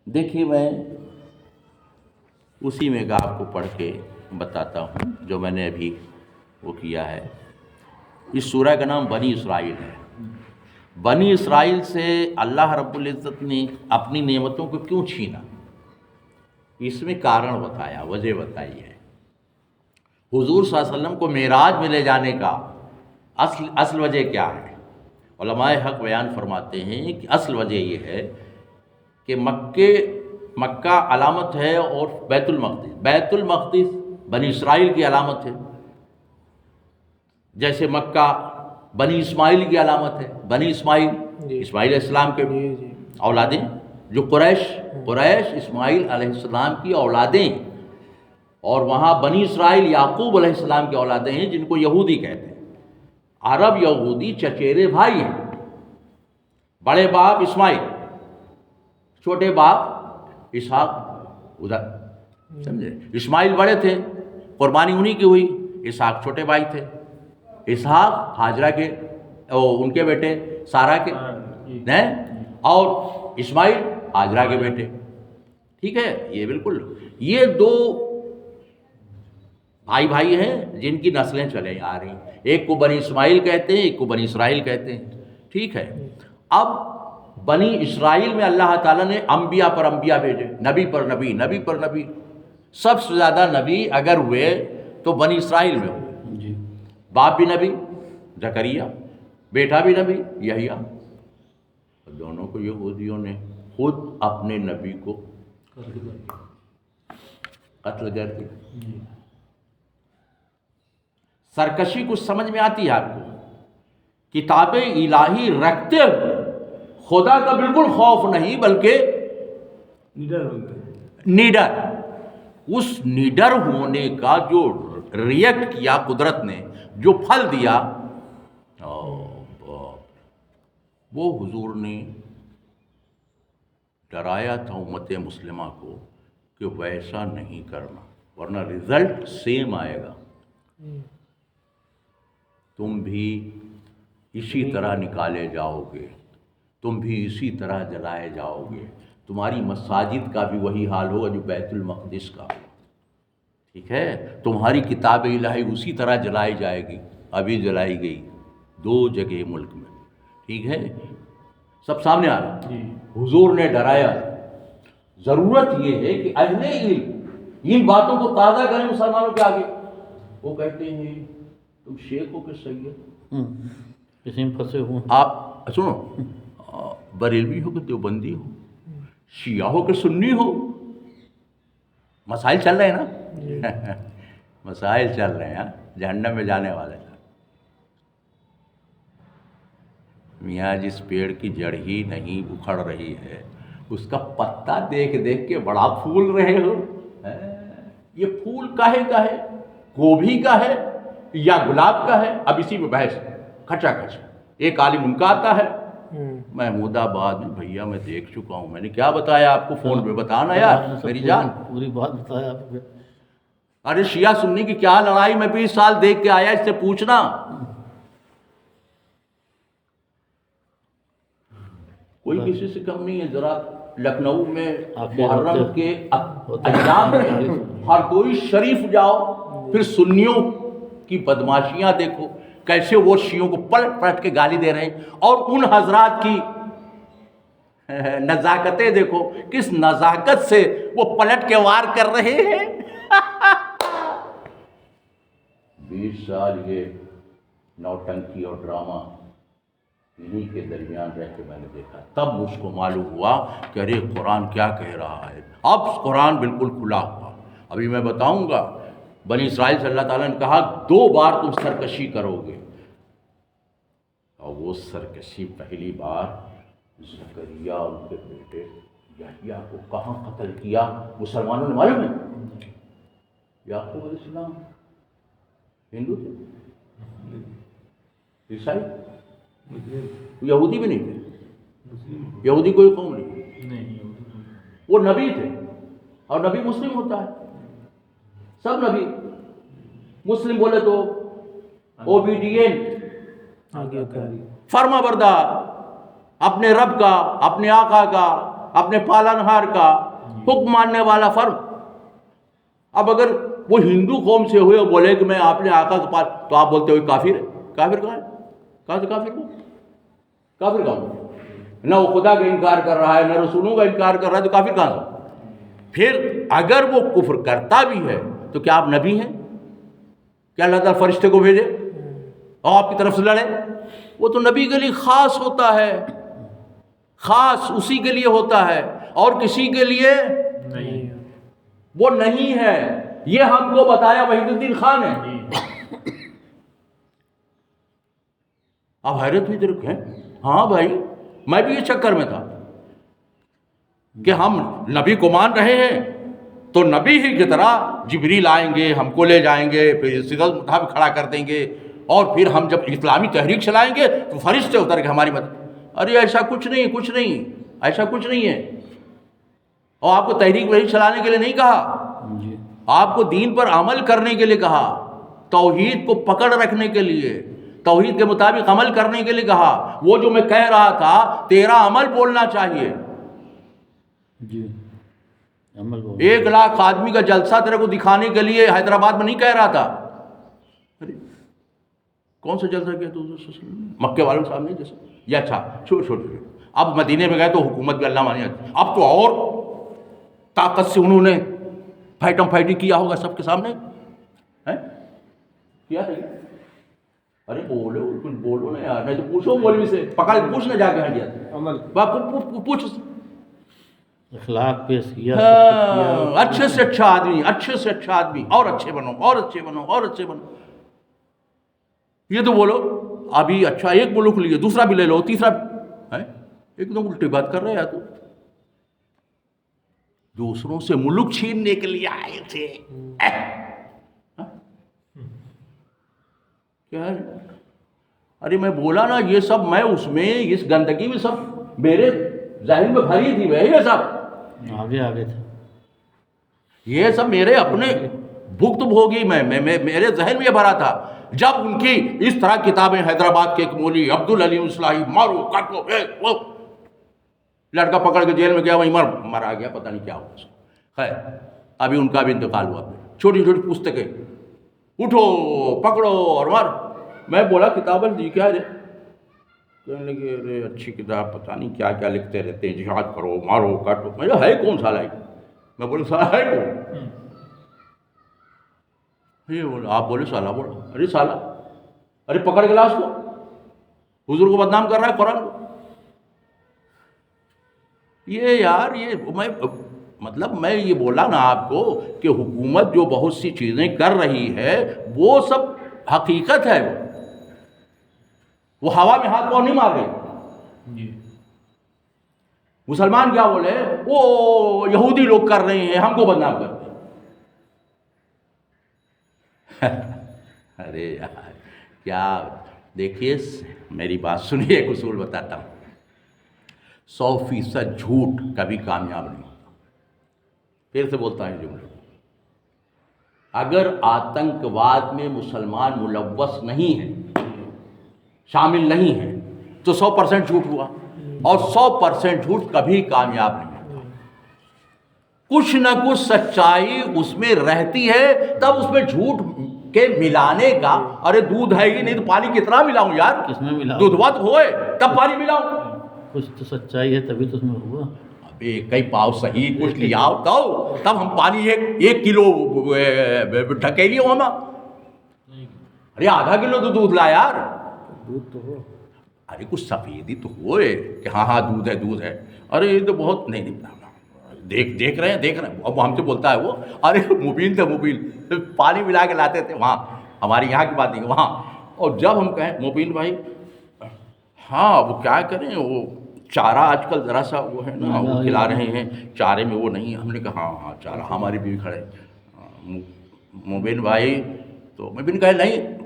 دیکھیے میں اسی میں آپ کو پڑھ کے بتاتا ہوں جو میں نے ابھی وہ کیا ہے. اس سورہ کا نام بنی اسرائیل ہے. بنی اسرائیل سے اللہ رب العزت نے اپنی نعمتوں کو کیوں چھینا، اس میں کارن بتایا، وجہ بتائی ہے. حضور صلی اللہ علیہ وسلم کو معراج میں لے جانے کا اصل وجہ کیا ہے؟ علماء حق بیان فرماتے ہیں کہ اصل وجہ یہ ہے کہ مکہ علامت ہے اور بیت المقدس بنی اسرائیل کی علامت ہے. جیسے مکہ بنی اسماعیل کی علامت ہے. بنی اسماعیل اسماعیل علیہ السلام کے اولادیں، جو قریش اسماعیل علیہ السلام کی اولادیں، اور وہاں بنی اسرائیل یعقوب علیہ السلام کی اولادیں ہیں جن کو یہودی کہتے ہیں. عرب یہودی چچیرے بھائی ہیں. بڑے باپ اسماعیل، چھوٹے باپ اسحاق. ادھر سمجھے، اسماعیل بڑے تھے، قربانی انہی کی ہوئی. اسحاق چھوٹے بھائی تھے. اسحاق ہاجرہ کے ان کے بیٹے سارہ کے ہیں، اور اسماعیل ہاجرہ کے بیٹے. ٹھیک ہے، یہ بالکل یہ دو بھائی ہیں جن کی نسلیں چلے آ رہی ہیں. ایک کو بنی اسماعیل کہتے ہیں، ایک کو بنی اسرائیل کہتے ہیں. ٹھیک ہے. اب بنی اسرائیل میں اللہ تعالیٰ نے انبیاء پر انبیاء بھیجے، نبی پر نبی، نبی پر نبی. سب سے زیادہ نبی اگر ہوئے تو بنی اسرائیل میں ہوئے. باپ بھی نبی زکریا، بیٹا بھی نبی یحییٰ. دونوں کو یہودیوں نے خود اپنے نبی کو قتل کر دیا. سرکشی کچھ سمجھ میں آتی ہے آپ کو؟ کتاب الہی رکھتے ہوئے خدا کا بالکل خوف نہیں، بلکہ نیڈر. اس نیڈر ہونے کا جو ریئیکٹ کیا قدرت نے، جو پھل دیا، وہ حضور نے ڈرایا تھا امت مسلمہ کو کہ ویسا نہیں کرنا، ورنہ رزلٹ سیم آئے گا. تم بھی اسی طرح نکالے جاؤ گے، تم بھی اسی طرح جلائے جاؤ گے. تمہاری مساجد کا بھی وہی حال ہوگا جو بیت المقدس کا. ٹھیک ہے، تمہاری کتاب الہی اسی طرح جلائی جائے گی. ابھی جلائی گئی 2 جگہ ملک میں. ٹھیک ہے، سب سامنے آ رہا. حضور نے ڈرایا. ضرورت یہ ہے کہ اہل علم ان باتوں کو تازہ کریں مسلمانوں کے آگے. وہ کہتے ہیں تم شیخ ہو کہ سید، کسی میں پھنسے ہوئے. آپ سنو، بریلوی ہو کہ دیوبندی ہو، شیعہ ہو کہ سنی ہو، مسائل چل رہے ہیں نا. مسائل چل رہے ہیں، جہنم میں جانے والے. میاں جس پیڑ کی جڑ ہی نہیں اکھڑ رہی ہے، اس کا پتا دیکھ دیکھ کے بڑا پھول رہے ہو. یہ پھول کاہے کا ہے؟ گوبھی کا ہے یا گلاب کا ہے؟ اب اسی میں بحث کھچا کھچ. ایک عالم ان کا آتا ہے محمود آباد میں، بھیا میں دیکھ چکا ہوں. میں نے کیا بتایا آپ کو فون پہ؟ بتانا یار میری جان. پوری بات بتایا آپ کو. ارے شیعہ سنی کی کیا لڑائی میں 20 سال دیکھ کے آیا، اس سے پوچھنا. کوئی کسی سے کم نہیں ہے. ذرا لکھنؤ میں محرم کے ایام میں ہر کوئی شریف جاؤ، پھر سنیوں کی بدماشیاں دیکھو، کیسے وہ شیعوں کو پلٹ پلٹ کے گالی دے رہے ہیں، اور ان حضرات کی نزاکتیں دیکھو، کس نزاکت سے وہ پلٹ کے وار کر رہے ہیں. 20 سال یہ نوٹنکی اور ڈرامہ انہی کے درمیان رہ کے میں نے دیکھا. تب مجھ کو معلوم ہوا کہ ارے قرآن کیا کہہ رہا ہے. اب قرآن بالکل کھلا ہوا. ابھی میں بتاؤں گا بنی اسرائیل سے اللہ تعالیٰ نے کہا 2 بار تم سرکشی کرو گے، اور وہ سرکشی پہلی بار زکریا ان کے بیٹے یحییٰ کو کہاں قتل کیا مسلمانوں نے معلوم ہے؟ یعقوب علیہ السلام ہندو تھے، عیسائی، یہودی بھی نہیں تھے. یہودی کوئی قوم نہیں، وہ نبی تھے. اور نبی مسلم ہوتا ہے، سب نبی مسلم بولے تو اوبیڈینٹ، فرما بردار. اپنے رب کا، اپنے آقا کا، اپنے پالنہار کا حکم ماننے والا فرد. اب اگر وہ ہندو قوم سے ہوئے اور بولے کہ میں اپنے آقا کے پاس، تو آپ بولتے ہوئے کافر ہے. کافر کہاں ہے؟ کہاں سے کافر ہو؟ کافر کہاں ہو؟ نہ وہ خدا کا انکار کر رہا ہے، نہ رسولوں کا انکار کر رہا ہے، تو کافر کہاں سے؟ پھر اگر وہ کفر کرتا بھی ہے تو کیا آپ نبی ہیں؟ کیا اللہ تعالیٰ فرشتے کو بھیجے اور آپ کی طرف سے لڑے؟ وہ تو نبی کے لیے خاص ہوتا ہے، خاص اسی کے لیے ہوتا ہے، اور کسی کے لیے نہیں. وہ نہیں ہے. یہ ہم کو بتایا وحید الدین خان نے. آپ حیرت ہوئی درک ہیں. ہاں بھائی، میں بھی یہ چکر میں تھا کہ ہم نبی کو مان رہے ہیں تو نبی ہی کی طرح جبریل آئیں گے، ہم کو لے جائیں گے، پھر سدرۃ المنتہا پہ کھڑا کر دیں گے، اور پھر ہم جب اسلامی تحریک چلائیں گے تو فرشتے اتر کے ہماری مدد. ارے ایسا کچھ نہیں، کچھ نہیں، ایسا کچھ نہیں ہے. اور آپ کو تحریک وحی چلانے کے لیے نہیں کہا، جی آپ کو دین پر عمل کرنے کے لیے کہا، توحید کو پکڑ رکھنے کے لیے، توحید کے مطابق عمل کرنے کے لیے کہا. وہ جو میں کہہ رہا تھا تیرا عمل بولنا چاہیے. جی عمل بول 1,00,000 آدمی کا جلسہ تیرے کو دکھانے کے لیے حیدرآباد میں نہیں کہہ رہا تھا. ارے کون سا جلسہ کیا تو مکے والوں صاحب نے جیسے یہ اچھا چھوڑ. اب مدینے میں گئے تو حکومت بھی اللہ مانی. اب تو اور طاقت سے انہوں نے فائٹم فائٹنگ کیا ہوگا سب کے سامنے. کیا ہے؟ ارے بولو نا یار، نہیں تو پوچھو مولوی سے، پکڑ پوچھنا جا کے ہٹیا عمل پوچھ. اخلاق پیش کیا، اچھے سے اچھا آدمی، اچھے سے اچھا آدمی، اور اچھے بنو، اور اچھے بنو، اور اچھے بنو. یہ تو بولو ابھی اچھا ایک ملک لیے، دوسرا بھی لے لو، تیسرا ہے. ایک دم الٹی بات کر رہے ہیں تو دوسروں سے ملک چھیننے کے لیے آئے تھے. کیا ہے؟ ارے میں بولا نا یہ سب، میں اس میں اس گندگی میں سب میرے ذہن میں بھری تھی. میں یہ سب آگے تھے. یہ سب میرے اپنے بھکت بھوگی میں میرے ذہن میں یہ بھرا تھا. جب ان کی اس طرح کتابیں، حیدرآباد کے ایک مولوی عبدالعلیم اصلاحی، مارو کاٹو، وہ لڑکا پکڑ کے جیل میں گیا، وہیں مرا گیا، پتہ نہیں کیا ہوا اس کو. خیر ابھی ان کا بھی انتقال ہوا. چھوٹی چھوٹی پستکیں اٹھو پکڑو اور مار. میں بولا کتابیں دی کیا ہے؟ کہنے لگے ارے اچھی کتاب، پتہ نہیں کیا کیا لکھتے رہتے ہیں، جہاد کرو، مارو کاٹو. میں ہے کون سالا؟ میں بولے سالا ہے کون؟ یہ بولا آپ بولے سالا. بولا ارے سالا، ارے پکڑ کے لا اس کو، حضور کو بدنام کر رہا ہے، قرآن کو. یہ یار یہ مطلب میں یہ بولا نا آپ کو کہ حکومت جو بہت سی چیزیں کر رہی ہے وہ سب حقیقت ہے. وہ ہوا میں ہاتھ پاؤں نہیں مار رہی. مسلمان کیا بولے؟ وہ یہودی لوگ کر رہے ہیں، ہم کو بدنام کر رہے ہیں. ارے یار کیا، دیکھیے میری بات سنیے، ایک اصول بتاتا ہوں. 100% جھوٹ کبھی کامیاب نہیں ہوتا. پھر سے بولتا ہوں جملے، اگر آتنکواد میں مسلمان ملوث نہیں ہے، شامل نہیں ہے، تو 100% جھوٹ ہوا. اور 100% جھوٹ کبھی کامیاب نہیں ہوتا. کچھ نہ کچھ سچائی اس میں رہتی ہے، تب اس میں جھوٹ کے ملانے کا. ارے دودھ ہے ہی نہیں تو پانی کتنا ملاؤں یار؟ کس میں ملا؟ دودھوا تو ہوئے تب پانی ملاؤں. کچھ تو سچائی ہے تبھی تو اس میں ہوا. ابھی کئی پاؤ صحیح کچھ لیا تب ہم پانی 1 کلو ڈھکے لیے ہوا. ارے آدھا کلو تو دودھ لا یار. دودھ تو ہو. ارے کچھ سفیدی تو ہوئے کہ ہاں دودھ ہے. ارے یہ تو بہت نہیں دیکھ رہے ہیں. اب ہم سے بولتا ہے وہ، ارے مبین تھے، مبین پانی ملا کے لاتے تھے وہاں. ہماری یہاں کی بات نہیں وہاں. اور جب ہم کہیں مبین بھائی ہاں وہ کیا کریں، وہ چارہ آج کل ذرا سا وہ ہے نا، وہ کھلا رہے ہیں، چارے میں وہ نہیں. ہم نے کہا ہاں چارہ، ہماری بھی کھڑے مبین بھائی. تو مبین کہے نہیں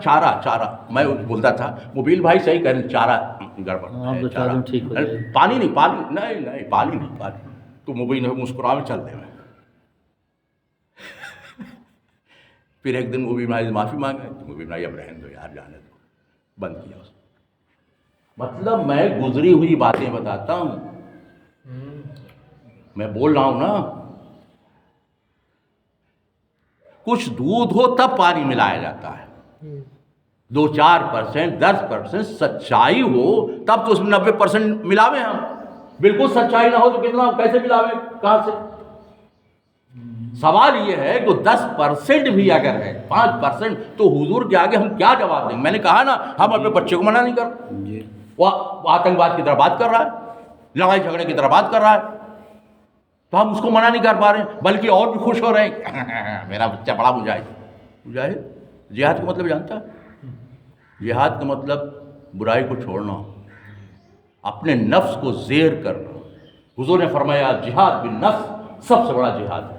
چارہ. میں بولتا تھا مبین بھائی صحیح کہہ رہے، چارہ گڑبڑ ہے، چارہ پانی نہیں. تو مبین مسکرا میں چل دے. میں پھر ایک دن مبین بھائی سے معافی مانگے. مبین بھائی اب رہنے دو یار، جانے دو. بند کیا اس مطلب میں گزری ہوئی باتیں بتاتا ہوں، میں بول رہا ہوں نا، کچھ دودھ ہو تب پانی ملایا جاتا ہے، 2-4%، 10% سچائی ہو تب تو اس میں 90% ملاوے ہم، بالکل سچائی نہ ہو تو کتنا کیسے ملاوے، کہاں سے؟ سوال یہ ہے کہ 10% بھی اگر ہے، 5%، تو حضور کے آگے ہم کیا جواب دیں گے؟ میں نے کہا نا، ہم اپنے بچے کو منع نہیں کر رہے، جی وہ آتنکواد کی طرح بات کر رہا ہے، لڑائی جھگڑے کی طرح بات کر رہا ہے، تو ہم اس کو منع نہیں کر پا رہے ہیں، بلکہ اور بھی خوش ہو رہے ہیں میرا بچہ بڑا مجاہد جہاد کا مطلب جانتا ہے؟ جہاد کا مطلب برائی کو چھوڑنا، اپنے نفس کو زیر کرنا۔ حضور نے فرمایا جہاد بالنفس سب سے بڑا جہاد ہے۔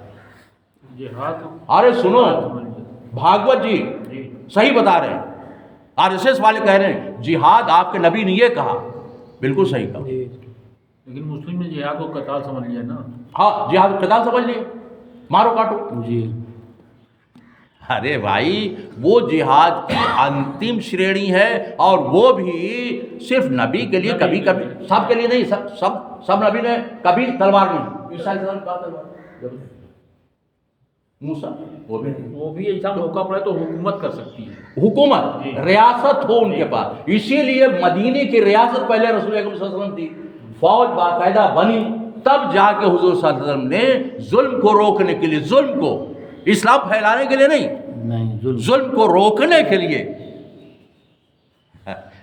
جہاد، ارے سنو، بھاگوت جی صحیح بتا رہے ہیں، RSS والے کہہ رہے ہیں جہاد آپ کے نبی نے یہ کہا، بالکل صحیح کہا۔ لیکن مسلم نے جہاد کو قتال سمجھ لیا نا۔ ہاں، جہاد قتال سمجھ لیے، مارو کاٹو۔ جی ارے بھائی، وہ جہاد کی انتم شریڑی ہے، اور وہ بھی صرف نبی کے لیے، کبھی کبھی سب کے لیے نہیں، سب نبی نے کبھی تلوار نہیں۔ عیسیٰ علیہ السلام کا تلوار، موسیٰ وہ بھی ایسا موقع پڑے تو حکومت کر سکتی ہے، حکومت، ریاست ہو ان کے پاس، اسی لیے مدینے کی ریاست پہلے رسول اکرم صلی اللہ علیہ وسلم تھی، فوج باقاعدہ بنی، تب جا کے حضور صلی اللہ علیہ وسلم نے ظلم کو روکنے کے لیے، ظلم کو، اسلام پھیلانے کے لیے نہیں، ظلم کو روکنے کے لیے۔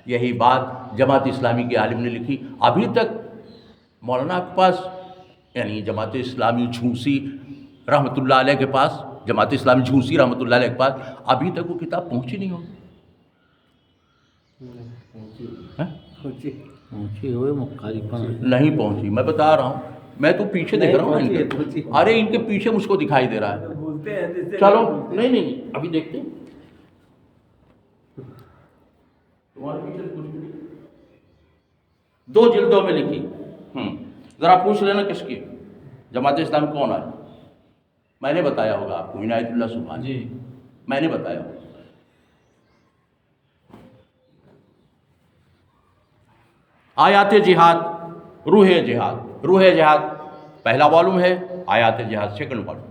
یہی بات جماعت اسلامی کے عالم نے لکھی، ابھی تک مولانا کے پاس، یعنی جماعت اسلامی جھوسی رحمۃ اللہ علیہ کے پاس، جماعت اسلامی جھوسی رحمۃ اللہ علیہ کے پاس ابھی تک وہ کتاب پہنچی نہیں ہوگی۔ پہنچی ہوئے نہیں پہنچی، میں بتا رہا ہوں، میں تو پیچھے دیکھ رہا ہوں، ارے ان کے پیچھے مجھ کو دکھائی دے رہا ہے، چلو نہیں ابھی دیکھتے ہیں، تمہارے پیچھے کچھ بھی نہیں، 2 جلدوں میں لکھی، ذرا پوچھ لینا کس کی، جماعت اسلامی کون ہے؟ میں نے بتایا ہوگا آپ کو، عنایت اللہ سبحانی، جی میں نے بتایا ہوگا۔ آیات جہاد، روح جہاد پہلا والیوم ہے، آیات جہاد سیکنڈ والیوم،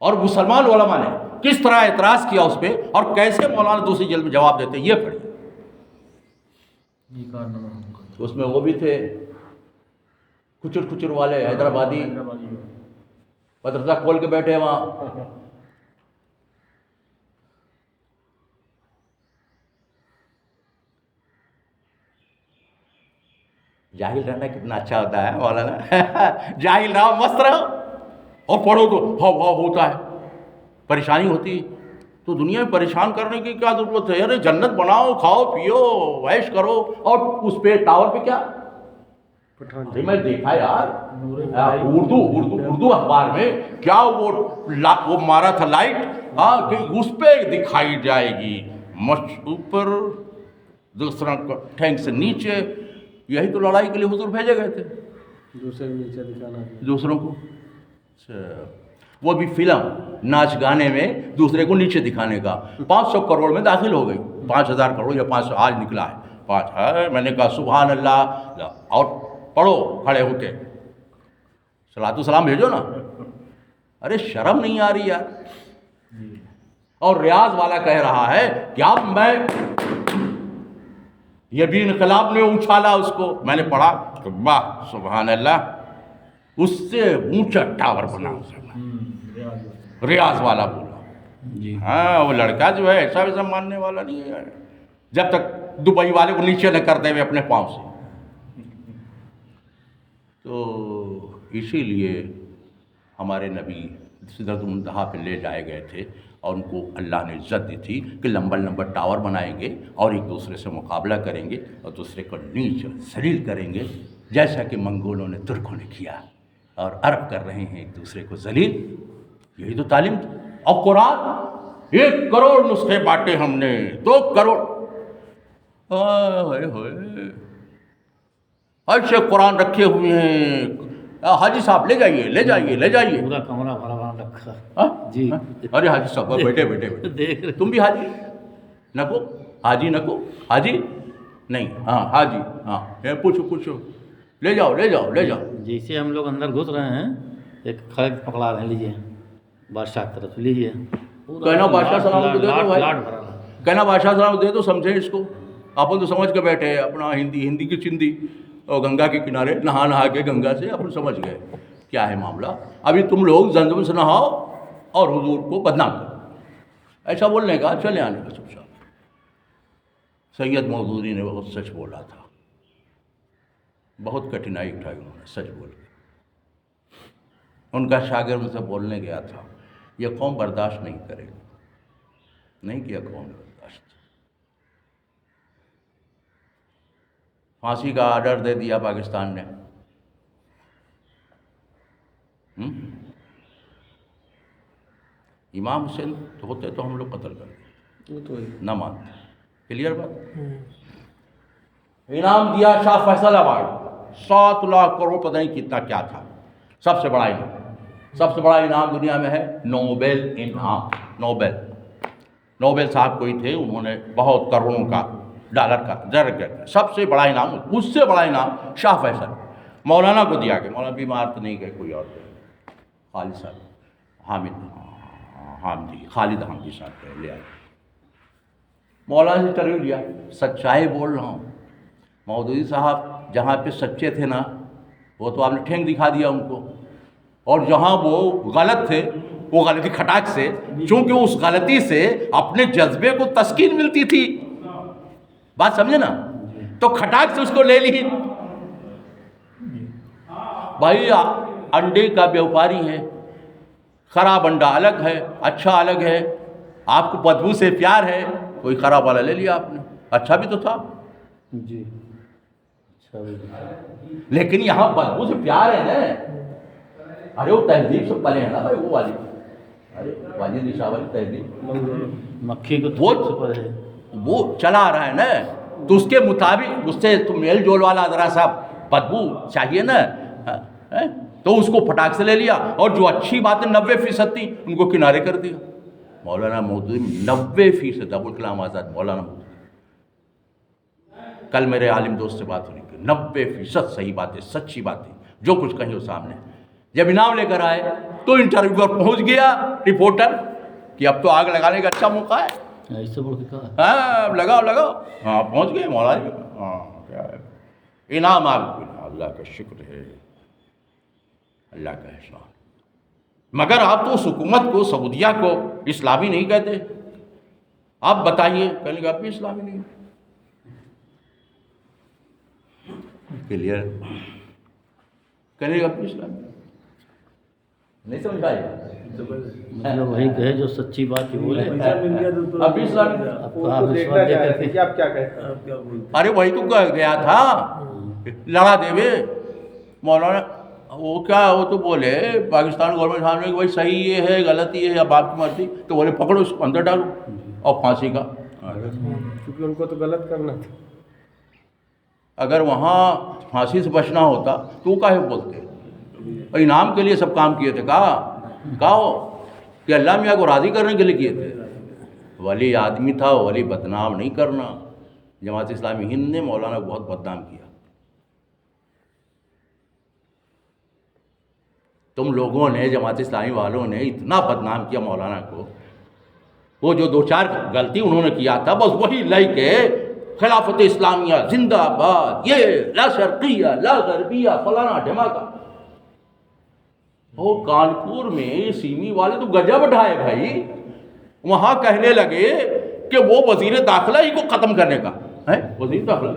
اور مسلمان علماء نے کس طرح اعتراض کیا اس پہ، اور کیسے مولانا دوسری جلد میں جواب دیتے ہیں، یہ پڑھیے۔ اس میں وہ بھی تھے کچر والے حیدرآبادی، مدرسہ کھول کے بیٹھے وہاں، جاہل رہنا کتنا اچھا ہوتا ہے مولانا، جاہل رہو، مست رہو، اور پڑھو تو ہوا ہوتا ہے، پریشانی ہوتی ہے تو دنیا میں پریشان کرنے کی کیا ضرورت ہے؟ ارے جنت بناؤ، کھاؤ پیو عیش کرو، اور اس پہ ٹاور پہ کیا، میں دیکھا یار اردو اخبار میں کیا وہ مارا تھا لائٹ، کہ اس پہ دکھائی جائے گی اوپر، دوسرا ٹینک سے نیچے، یہی تو لڑائی کے لیے حضور بھیجے گئے تھے، دوسرے کو نیچے دکھانا، دوسروں کو، وہ بھی فلم ناچ گانے میں دوسرے کو نیچے دکھانے کا، 500 کروڑ میں داخل ہو گئی، 5000 کروڑ یا 500 آج نکلا ہے، 5 ہے، میں نے کہا سبحان اللہ، اور پڑھو کھڑے ہو کے، صلاۃ و سلام بھیجو نا، ارے شرم نہیں آ رہی یار۔ اور ریاض والا کہہ رہا ہے کہ اب میں، یہ بھی انقلاب نے اچھالا اس کو، میں نے پڑھا کہ واہ سبحان اللہ، اس سے اونچا ٹاور بنا، ریاض والا بولا جی ہاں، وہ لڑکا جو ہے ایسا ویسا ماننے والا نہیں ہے، جب تک دبئی والے کو نیچے نہ کر دے ہوئے اپنے پاؤں سے۔ تو اسی لیے ہمارے نبی سدرۃ المنتہا پہ لے جائے گئے تھے، اور ان کو اللہ نے عزت دی تھی کہ لمبا ٹاور بنائیں گے، اور ایک دوسرے سے مقابلہ کریں گے، اور دوسرے کو نیچ ذلیل کریں گے، جیسا کہ منگولوں نے ترکوں نے کیا، اور عرب کر رہے ہیں ایک دوسرے کو ذلیل، یہی تو تعلیم تھی۔ اور قرآن 1 کروڑ نسخے بانٹے ہم نے، 2 کروڑ، ایسے قرآن رکھے ہوئے ہیں، حاجی صاحب لے جائیے، پورا کمرہ بھرا رکھا، جی ارے حاجی صاحب بیٹھے دیکھ رہے، تم بھی حاجی نکو، حاجی نہیں ہاں ہاں جی ہاں پوچھو پوچھو لے جاؤ لے جاؤ لے جاؤ. جیسے ہم لوگ اندر گھس رہے ہیں ایک خلق پکڑا رہے ہیں، لیجیے بادشاہ کی طرف لیجیے. کہنا بادشاہ سلام کو دے دو بھائی، لاٹ بھرا رہا ہے. کہنا بادشاہ سلام دے دو، سمجھیں اس کو. اپن تو سمجھ کے بیٹھے ہیں اپنا ہندی کی چندی، اور گنگا کے کنارے نہا کے گنگا سے اپن سمجھ گئے کیا ہے معاملہ. ابھی تم لوگ زمزم سے نہاؤ اور حضور کو بدنام کرو، ایسا بولنے کا چلے آنے کا چپ چاپ. سید مودودی نے بہت سچ بولا تھا، بہت کٹھنائی اٹھائی انہوں نے سچ بول کے. ان کا شاگرد سے بولنے گیا تھا یہ قوم برداشت نہیں کرے گی، نہیں کیا قوم برداشت. پھانسی کا آرڈر دے دیا پاکستان نے. امام حسین ہوتے تو ہم لوگ قتل کر دیتے، وہ تو ہے. نہ مانتے. کلیئر بات. انعام دیا شاہ فیصل آباد 7 لاکھ کروڑ، پتہ نہیں کتنا کیا تھا. سب سے بڑا انعام، سب سے بڑا انعام دنیا میں ہے نوبل انعام. نوبل صاحب کوئی تھے، انہوں نے بہت کروڑوں کا ڈالر کا زر کیا، سب سے بڑا انعام، اس سے بڑا انعام شاہ فیصل مولانا کو دیا گیا. مولانا بیمار تو نہیں گئے، کوئی اور تھے، خالد صاحب خالد حامدی صاحب لے آئے. مولانا سے انٹرویو لیا، سچائی بول رہا ہوں. مودودی صاحب جہاں پہ سچے تھے نا، وہ تو آپ نے ٹھینک دکھا دیا ان کو، اور جہاں وہ غلط تھے وہ غلطی کھٹاک سے، چونکہ اس غلطی سے اپنے جذبے کو تسکین ملتی تھی. بات سمجھے نا، تو کھٹاک سے اس کو لے لی. بھائی انڈے کا بیوپاری ہے، خراب انڈا الگ ہے، اچھا الگ ہے. آپ کو بدبو سے پیار ہے، کوئی خراب والا لے لیا آپ نے، اچھا بھی تو تھا. جی اچھا بھی. لیکن یہاں بدبو سے پیار ہے نا. ارے وہ تہذیب سے پلے ہیں نا بھائی، وہ والی، ارے واجد نشا والی تہذیب، مکھی کو وہ تھوک سے پر ہے. وہ چلا آ رہا ہے نا، تو اس کے مطابق اس سے تو میل جول والا ذرا سا بدبو چاہیے نا. تو اس کو پھٹاک سے لے لیا، اور جو اچھی باتیں 90% تھی ان کو کنارے کر دیا. مولانا مودودی 90%، ابوالکلام آزاد مولانا مودودی، کل میرے عالم دوست سے بات ہوئی کہ 90% صحیح باتیں، سچی باتیں، جو کچھ کہیں وہ سامنے. جب انعام لے کر آئے تو انٹرویو پر پہنچ گیا رپورٹر کہ اب تو آگ لگانے کا اچھا موقع ہے. ایسے بول کے کہا ہاں لگاؤ لگاؤ. ہاں پہنچ گئے مولانا. ہاں کیا ہے انعام آپ کو، اللہ کا شکر ہے، اللہ کا احسان. مگر آپ تو اس حکومت کو، سعودیہ کو اسلامی نہیں کہتے. آپ بتائیے، کہنے آپ بھی اسلامی نہیں. کلیئر، کہنے آپ بھی اسلامی نہیں. سمجھ آئے مطلب وہی کہے جو سچی بات ہی بولے. اب بھی اسلامی. آپ رشوت دے کر کے آپ کیا کہتے ہیں؟ ارے وہی تو کہہ گیا تھا، لڑا دے وے مولانا. وہ کیا، وہ تو بولے پاکستان گورنمنٹ سامنے کہ بھائی صحیح یہ ہے، غلط یہ ہے، اب آپ کی مرضی. تو بولے پکڑو اس کو اندر ڈالو اور پھانسی کا. کیونکہ ان کو تو غلط کرنا تھا. اگر وہاں پھانسی سے بچنا ہوتا تو وہ کاہے بولتے؟ انعام کے لیے سب کام کیے تھے. کہا ہو کہ اللہ میاں کو راضی کرنے کے لیے کیے تھے. ولی آدمی تھا، ولی بدنام نہیں کرنا. جماعت اسلامی ہند نے مولانا کو بہت بدنام کیا. تم لوگوں نے، جماعت اسلامی والوں نے اتنا بدنام کیا مولانا کو. وہ جو 2-4 غلطی انہوں نے کیا تھا، بس وہی لے کے خلافت اسلامیہ زندہ باد، یہ لا شرقیہ لا غربیہ فلانا ڈھماکہ. وہ کانپور میں سیمی والے تو گجب اٹھائے بھائی. وہاں کہنے لگے کہ وہ وزیر داخلہ ہی کو ختم کرنے کا ہے. وزیر داخلہ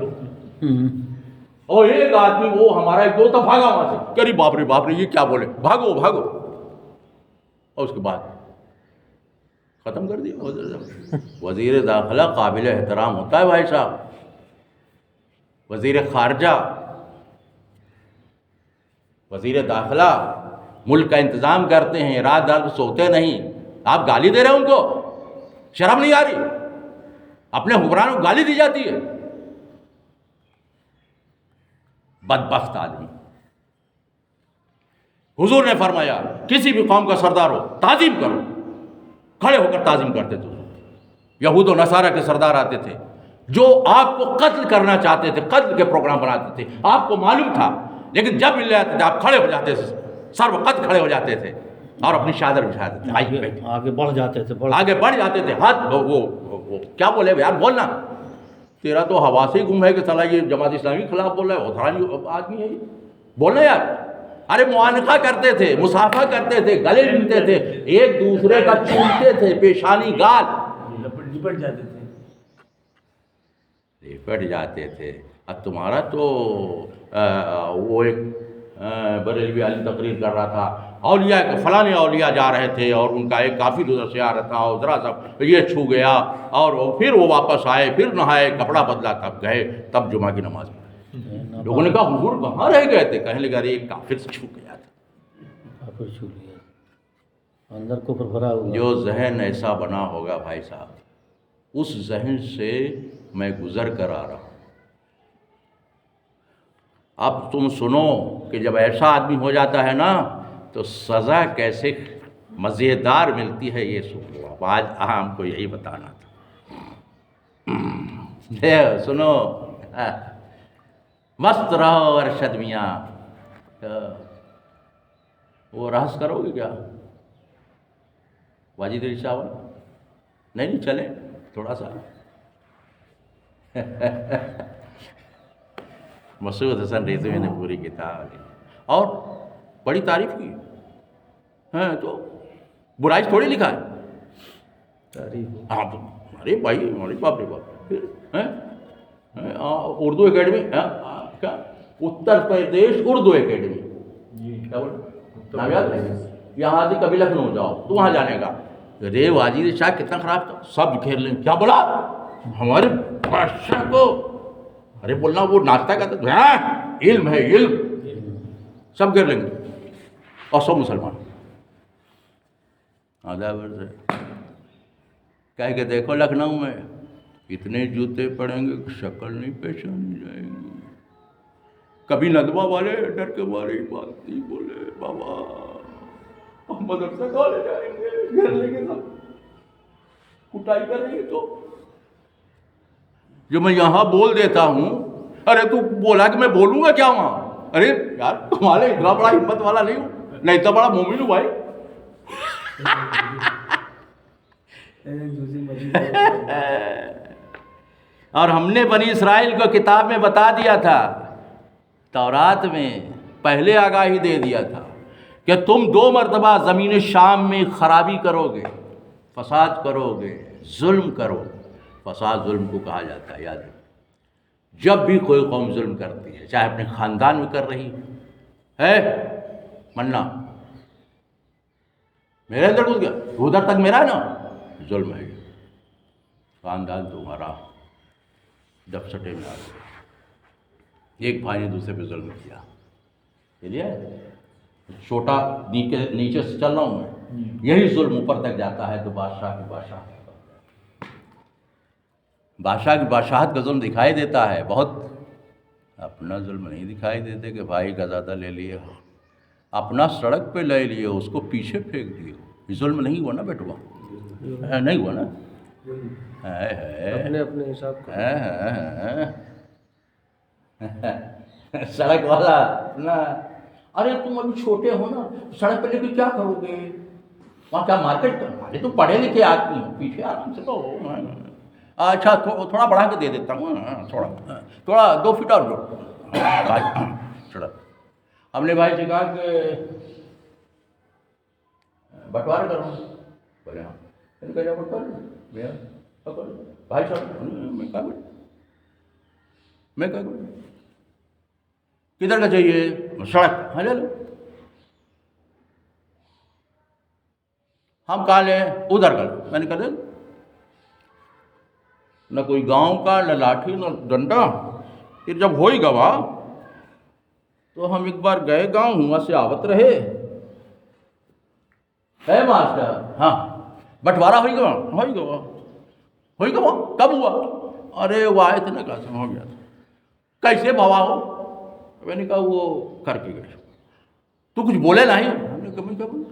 اور ایک آدمی، وہ ہمارا ایک دوست بھاگا وہاں سے کہ ارے باپ رے باپ رے یہ کیا بولے، بھاگو بھاگو. اور اس کے بعد ختم کر دیا. وزیر داخلہ قابل احترام ہوتا ہے بھائی صاحب. وزیر خارجہ، وزیر داخلہ ملک کا انتظام کرتے ہیں، رات رات سوتے نہیں. آپ گالی دے رہے ہیں ان کو، شرم نہیں آ رہی؟ اپنے حکمرانوں کو گالی دی جاتی ہے. بدبخت آدمی. حضور نے فرمایا کسی بھی قوم کا سردار ہو تعظیم کرو. کھڑے ہو کر تعظیم کرتے تھے. یہود و نصارہ کے سردار آتے تھے، جو آپ کو قتل کرنا چاہتے تھے، قتل کے پروگرام بناتے تھے، آپ کو معلوم تھا، لیکن جب مل جاتے تھے آپ کھڑے ہو جاتے تھے، سر وقت کھڑے ہو جاتے تھے اور اپنی چادر بچھاتے تھے، آگے بڑھ جاتے تھے، آگے بڑھ جاتے تھے. ہاتھ وہ کیا بولے یار، بولنا، تیرا تو ہوا سے ہی گم ہے کہ صلاح یہ جماعت اسلامی کے خلاف بول رہا ہے، ادھرانی آدمی ہے یہ، بولنا یار. ارے معانقہ کرتے تھے، مصافحہ کرتے تھے، گلے ملتے تھے، ایک دوسرے کا چومتے تھے، پیشانی گال لپٹ جاتے تھے. لپٹ جاتے تھے. اب تمہارا تو وہ ایک بریلوی والی تقریر کر رہا تھا، اولیاء کے فلاں اولیاء جا رہے تھے اور ان کا ایک کافر ادھر سے آ رہا تھا اور ذرا سا یہ چھو گیا اور پھر وہ واپس آئے، پھر نہائے، کپڑا بدلا، تب گئے، تب جمعہ کی نماز پڑھی. لوگوں نے کہا حضور کہاں رہ گئے تھے؟ کہنے لگا ایک کافر سے چھو گیا تھا. کافر چھو لیا، اندر کفر بھرا ہوا. جو ذہن ایسا بنا ہوگا بھائی صاحب، اس ذہن سے میں گزر کر آ رہا ہوں. اب تم سنو کہ جب ایسا آدمی ہو جاتا ہے نا تو سزا کیسے مزیدار ملتی ہے یہ سنو. اب آج ہم کو یہی بتانا تھا. سنو، مست رہو ارشد میاں. وہ رہس کرو گے کیا واجد علی صاحب؟ نہیں چلیں تھوڑا سا. مسعود حسن رضوی نے پوری کتاب اور بڑی تعریف کی ہے، تو برائی تھوڑی لکھا ہے. تعریف ہاں ارے بھائی، ارے باپ رے باپ. پھر اردو اکیڈمی، کیا اتر پردیش اردو اکیڈمی، کیا بولے نام یاد نہیں؟ یہاں سے کبھی لکھنؤ جاؤ تو وہاں جانے کا. رے واجد شاہ کتنا خراب تھا، سب گھیر لیں. کیا بولا ہمارے بادشاہ کو؟ ارے بولنا وہ ناشتہ کرتا تھا، علم ہے علم، سب گھیر لیں گے اور سب مسلمان. کہہ کے دیکھو لکھنؤ میں اتنے جوتے پڑیں گے کہ شکل نہیں پہچانی جائے گی. کبھی ندوہ والے ڈر کے مارے بات نہیں بولے، بابا ہم مدرسہ کالے جائیں گے، گھر لیں گے، سب کٹائی کریں گے. تو جو میں یہاں بول دیتا ہوں، ارے تو بولا کہ میں بولوں گا کیا وہاں؟ ارے یار تمہارے اتنا بڑا ہمت والا نہیں ہوں، نہیں اتنا بڑا مومن ہوں بھائی. اور ہم نے بنی اسرائیل کو کتاب میں بتا دیا تھا، تورات میں پہلے آگاہی دے دیا تھا کہ تم 2 مرتبہ زمین شام میں خرابی کرو گے، فساد کرو گے، ظلم کرو. فساد ظلم کو کہا جاتا ہے، یاد رکھو. جب بھی کوئی قوم ظلم کرتی ہے، چاہے اپنے خاندان میں کر رہی ہے، منا میرے اندر گھس گیا ادھر تک میرا ہے نا، ظلم ہے. خاندان تمہارا جب سٹے میں آ گیا، ایک بھائی نے دوسرے پہ ظلم کیا، چلیے چھوٹا نیچے سے چل رہا ہوں میں، یہی ظلم اوپر تک جاتا ہے تو بادشاہ کی بادشاہت کا ظلم دکھائی دیتا ہے بہت. اپنا ظلم نہیں دکھائی دیتے کہ بھائی کا زیادہ لے لیے، اپنا سڑک پہ لے لیے، اس کو پیچھے پھینک دیے. یہ ظلم نہیں ہوا نا بیٹوا؟ نہیں ہوا نا؟ اپنے اپنے حساب کا. سڑک والا نا، ارے تم ابھی چھوٹے ہو نا، سڑک پہ لے کے کیا کرو گے؟ وہاں کیا مارکیٹ کرنا؟ ارے تم پڑھے لکھے آدمی ہو، پیچھے آرام سے تو. اچھا تھوڑا بڑھا کے دے دیتا ہوں، تھوڑا 2 فٹ اور جوڑ. ہم نے بھائی سے کہا کہ بٹوارا کرو. بولے ہاں. بھائی صاحب میں کہا کدھر کا چاہیے؟ سڑک. ہاں لے لو. ہم کہا لیں ادھر کا. میں نے کہا دے نہ کوئی گاؤں کا، نہ لاٹھی، نہ ڈنڈا. پھر جب ہوئی گوا تو ہم ایک بار گئے گاؤں، وہاں سے آوت رہے. ہے ماسٹر؟ ہاں بٹوارا ہوئی گوا. کب ہوا؟ ارے وہ آئے تھے نا، کہا ہو گیا. کیسے بوا ہو؟ میں نے کہا وہ کر کے گئے. تو کچھ بولے نہیں؟ ہم نے کہا میں کیا بولوں.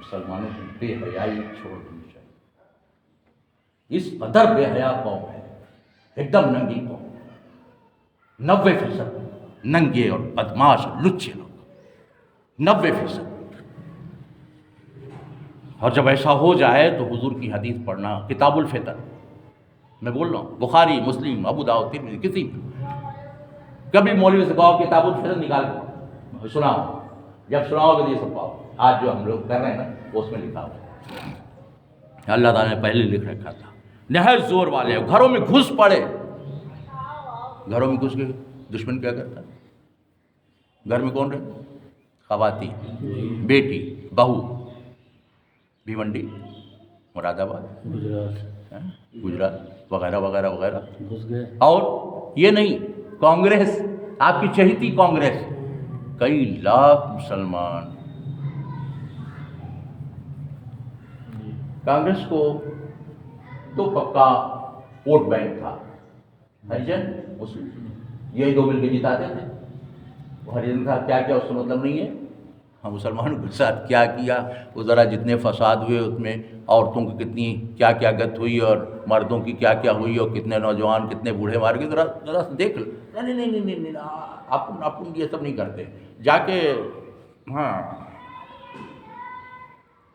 مسلمانوں کی بے حیائی چھوڑ دینی چاہیے. اس قدر بے حیا قوم ہے, ایک دم ننگی قوم, 90% ننگے اور بدماش لچے لوگ, 90%. اور جب ایسا ہو جائے تو حضور کی حدیث پڑھنا, کتاب الفطر میں بول رہا ہوں, بخاری, مسلم, ابو داؤد, ترمذی, کسی بھی کبھی مولوی سے کہو کتاب الفطر نکال کے سناؤ, جب سناؤ گے تو یہ سب پاؤ. آج جو ہم لوگ کر رہے ہیں نا اس میں لکھا ہوا ہے, اللہ تعالیٰ نے پہلے لکھ رکھا تھا. نہایت زور والے گھروں میں گھس پڑے, گھروں میں گھس کے دشمن کیا کرتا ہے؟ گھر میں کون رہے؟ خواتین, بیٹی, بہو, بھیونڈی, مراد آباد, گجرات وغیرہ وغیرہ وغیرہ گھس گئے. اور یہ نہیں, کانگریس, آپ کی چہیتی کانگریس, کئی لاکھ مسلمان. کانگریس کو تو پکا ووٹ بینک تھا, ہریجن مسلم, یہی دو مل کے جتاتے تھے. وہ ہریجن تھا, کیا کیا اس کا مطلب نہیں ہے. ہم مسلمانوں کے ساتھ کیا کیا, وہ ذرا جتنے فساد ہوئے اس میں عورتوں کی کتنی کیا کیا گت ہوئی اور مردوں کی کیا کیا ہوئی, اور کتنے نوجوان کتنے بوڑھے مار گئے, ذرا دیکھ لو. نہیں, اپن یہ سب نہیں کرتے. جا کے ہاں,